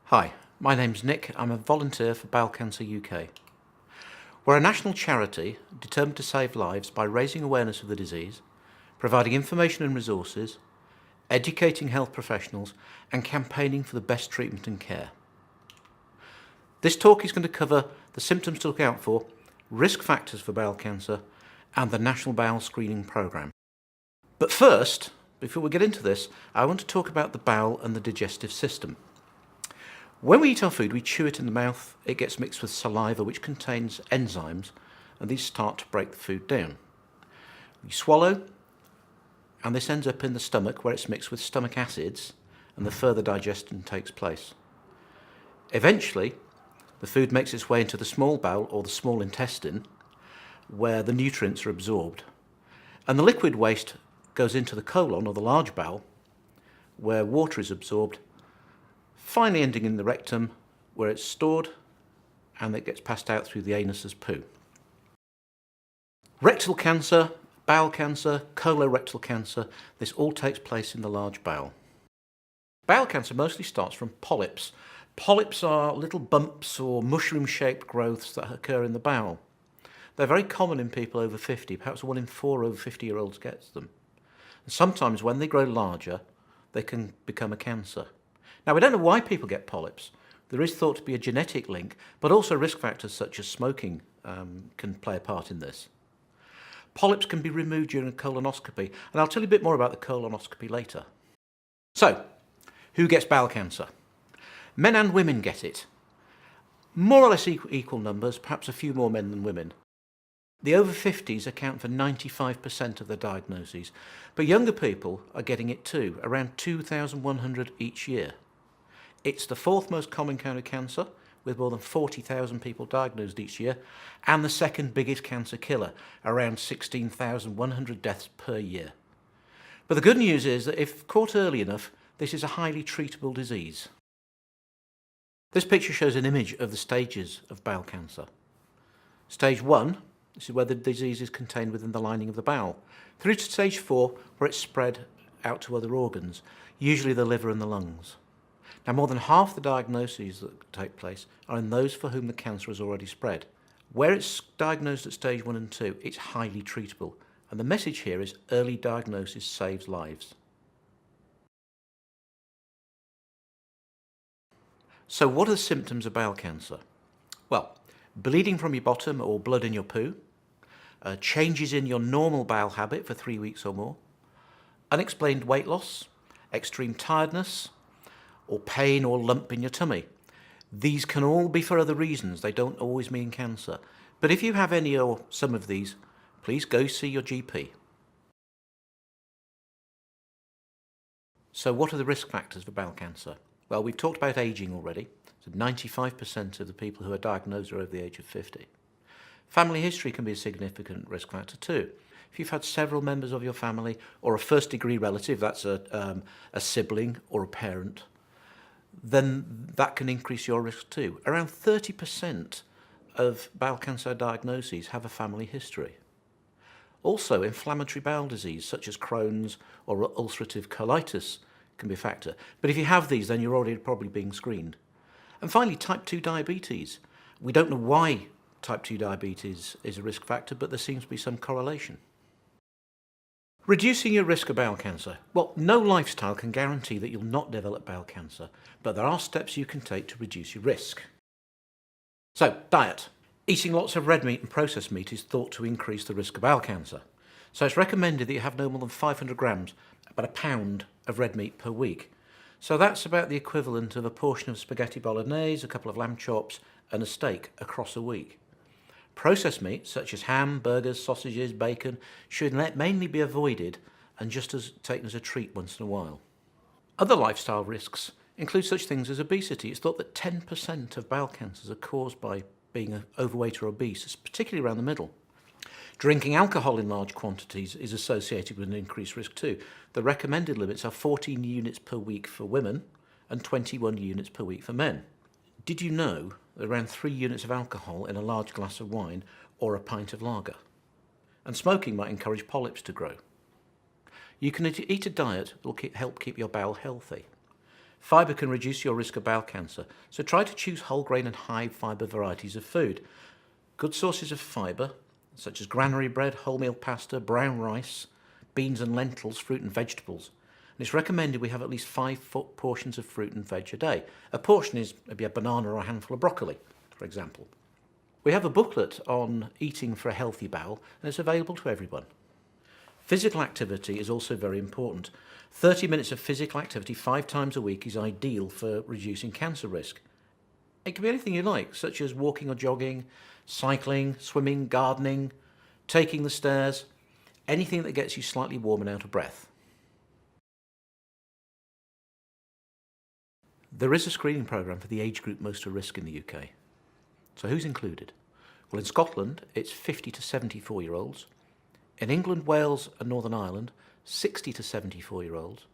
Hi, my name's Nick. I'm a volunteer for Bowel Cancer UK. We're a national charity determined to save lives by raising awareness of the disease, providing information and resources, educating health professionals, and campaigning for the best treatment and care. This talk is going to cover the symptoms to look out for, risk factors for bowel cancer, and the National Bowel Screening Programme. But first, before we get into this, I want to talk about the bowel and the digestive system. When we eat our food, we chew it in the mouth. It gets mixed with saliva, which contains enzymes, and these start to break the food down. We swallow, and this ends up in the stomach, where it's mixed with stomach acids, and the further digestion takes place. Eventually, the food makes its way into the small bowel, or the small intestine, where the nutrients are absorbed. And the liquid waste goes into the colon, or the large bowel, where water is absorbed, finally ending in the rectum, where it's stored and it gets passed out through the anus as poo. Rectal cancer, bowel cancer, colorectal cancer, this all takes place in the large bowel. Bowel cancer mostly starts from polyps. Polyps are little bumps or mushroom-shaped growths that occur in the bowel. They're very common in people over 50, perhaps 1 in 4 over 50-year-olds gets them. And sometimes when they grow larger, they can become a cancer. Now, we don't know why people get polyps. There is thought to be a genetic link, but also risk factors such as smoking can play a part in this. Polyps can be removed during a colonoscopy, and I'll tell you a bit more about the colonoscopy later. So, who gets bowel cancer? Men and women get it. More or less equal numbers, perhaps a few more men than women. The over 50s account for 95% of the diagnoses, but younger people are getting it too, around 2,100 each year. It's the 4th most common kind of cancer, with more than 40,000 people diagnosed each year, and the 2nd biggest cancer killer, around 16,100 deaths per year. But the good news is that if caught early enough, this is a highly treatable disease. This picture shows an image of the stages of bowel cancer. Stage 1, this is where the disease is contained within the lining of the bowel, through to stage 4, where it's spread out to other organs, usually the liver and the lungs. Now, more than half the diagnoses that take place are in those for whom the cancer has already spread. Where it's diagnosed at stage 1 and 2, it's highly treatable. And the message here is early diagnosis saves lives. So what are the symptoms of bowel cancer? Well, bleeding from your bottom or blood in your poo, changes in your normal bowel habit for 3 weeks or more, unexplained weight loss, extreme tiredness, or pain or lump in your tummy. These can all be for other reasons. They don't always mean cancer. But if you have any or some of these, please go see your GP. So what are the risk factors for bowel cancer? Well, we've talked about aging already. So 95% of the people who are diagnosed are over the age of 50. Family history can be a significant risk factor too. If you've had several members of your family or a first-degree relative, that's a sibling or a parent, then that can increase your risk too. Around 30% of bowel cancer diagnoses have a family history. Also, inflammatory bowel disease such as Crohn's or ulcerative colitis can be a factor. But if you have these, then you're already probably being screened. And finally, type 2 diabetes. We don't know why type 2 diabetes is a risk factor, but there seems to be some correlation. Reducing your risk of bowel cancer. Well, no lifestyle can guarantee that you'll not develop bowel cancer, but there are steps you can take to reduce your risk. So, diet. Eating lots of red meat and processed meat is thought to increase the risk of bowel cancer. So it's recommended that you have no more than 500 grams, about a pound of red meat per week. So that's about the equivalent of a portion of spaghetti bolognese, a couple of lamb chops, and a steak across a week. Processed meat, such as ham, burgers, sausages, bacon, should mainly be avoided and just taken as a treat once in a while. Other lifestyle risks include such things as obesity. It's thought that 10% of bowel cancers are caused by being overweight or obese, particularly around the middle. Drinking alcohol in large quantities is associated with an increased risk too. The recommended limits are 14 units per week for women and 21 units per week for men. Did you know that around 3 units of alcohol in a large glass of wine or a pint of lager? And smoking might encourage polyps to grow. You can eat a diet that will help keep your bowel healthy. Fibre can reduce your risk of bowel cancer, so try to choose whole grain and high fibre varieties of food. Good sources of fibre, such as granary bread, wholemeal pasta, brown rice, beans and lentils, fruit and vegetables. And it's recommended we have at least 5 portions of fruit and veg a day. A portion is maybe a banana or a handful of broccoli, for example. We have a booklet on eating for a healthy bowel, and it's available to everyone. Physical activity is also very important. 30 minutes of physical activity 5 times a week is ideal for reducing cancer risk. It can be anything you like, such as walking or jogging, cycling, swimming, gardening, taking the stairs, anything that gets you slightly warm and out of breath. There is a screening programme for the age group most at risk in the UK. So who's included? Well, in Scotland, it's 50 to 74-year-olds. In England, Wales and Northern Ireland, 60 to 74-year-olds.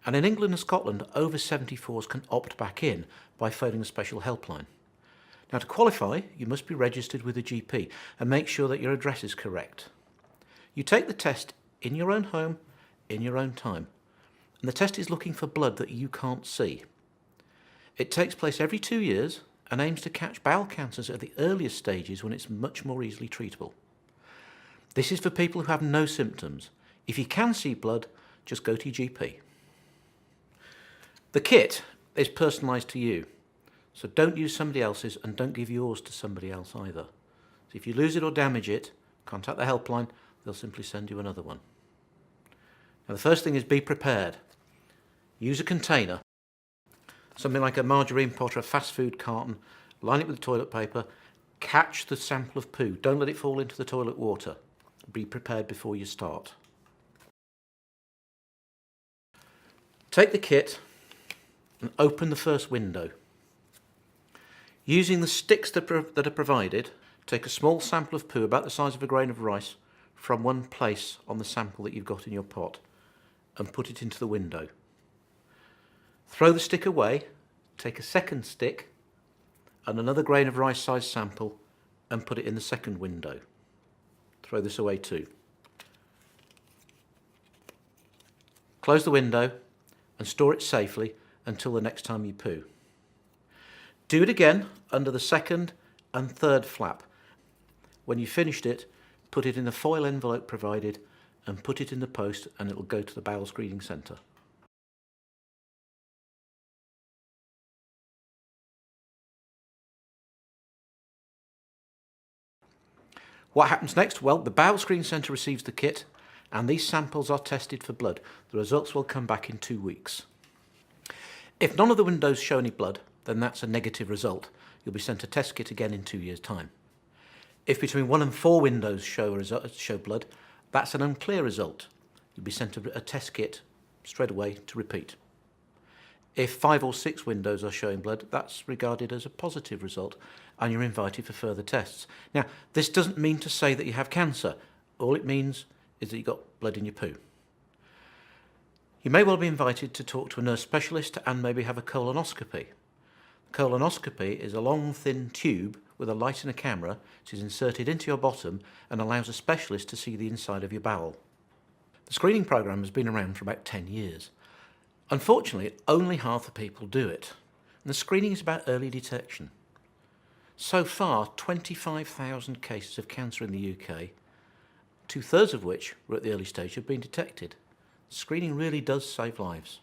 And in England and Scotland, over 74s can opt back in by phoning a special helpline. Now, to qualify, you must be registered with a GP and make sure that your address is correct. You take the test in your own home, in your own time. And the test is looking for blood that you can't see. It takes place every 2 years and aims to catch bowel cancers at the earliest stages when it's much more easily treatable. This is for people who have no symptoms. If you can see blood, just go to your GP. The kit is personalised to you, so don't use somebody else's and don't give yours to somebody else either. So if you lose it or damage it, contact the helpline, they'll simply send you another one. Now the first thing is be prepared. Use a container, something like a margarine pot or a fast food carton, line it with toilet paper, catch the sample of poo, don't let it fall into the toilet water. Be prepared before you start. Take the kit and open the first window. Using the sticks that are provided, take a small sample of poo about the size of a grain of rice from one place on the sample that you've got in your pot and put it into the window. Throw the stick away, take a second stick and another grain of rice sized sample and put it in the second window. Throw this away too. Close the window and store it safely until the next time you poo. Do it again under the second and third flap. When you've finished it, put it in the foil envelope provided and put it in the post and it will go to the bowel screening centre. What happens next? Well, the bowel screening centre receives the kit and these samples are tested for blood. The results will come back in 2 weeks. If none of the windows show any blood, then that's a negative result. You'll be sent a test kit again in 2 years' time. If between 1 and 4 windows show blood, that's an unclear result. You'll be sent a test kit straight away to repeat. If 5 or 6 windows are showing blood, that's regarded as a positive result and you're invited for further tests. Now, this doesn't mean to say that you have cancer. All it means is that you've got blood in your poo. You may well be invited to talk to a nurse specialist and maybe have a colonoscopy. Colonoscopy is a long, thin tube with a light and a camera. It is inserted into your bottom and allows a specialist to see the inside of your bowel. The screening programme has been around for about 10 years. Unfortunately, only half the people do it. And the screening is about early detection. So far, 25,000 cases of cancer in the UK, 2/3 of which were at the early stage, have been detected. Screening really does save lives.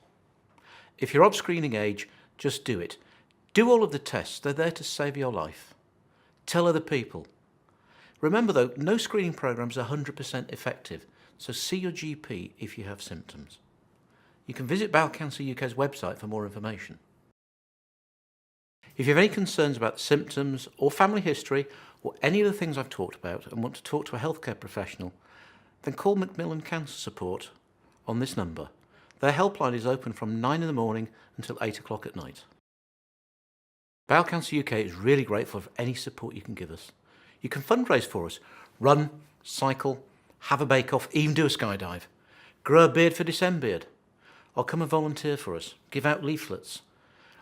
If you're of screening age, just do it. Do all of the tests. They're there to save your life. Tell other people. Remember though, no screening programme is 100% effective, so see your GP if you have symptoms. You can visit Bowel Cancer UK's website for more information. If you have any concerns about the symptoms or family history or any of the things I've talked about and want to talk to a healthcare professional, then call Macmillan Cancer Support on this number. Their helpline is open from 9 in the morning until 8 o'clock at night. Bowel Cancer UK is really grateful for any support you can give us. You can fundraise for us, run, cycle, have a bake-off, even do a skydive, grow a beard for Decembeard, or come and volunteer for us, give out leaflets.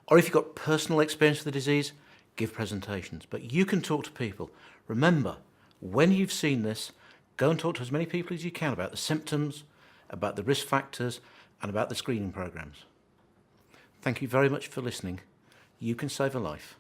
Or if you've got personal experience of the disease, give presentations. But you can talk to people. Remember, when you've seen this, go and talk to as many people as you can about the symptoms, about the risk factors, and about the screening programmes. Thank you very much for listening. You can save a life.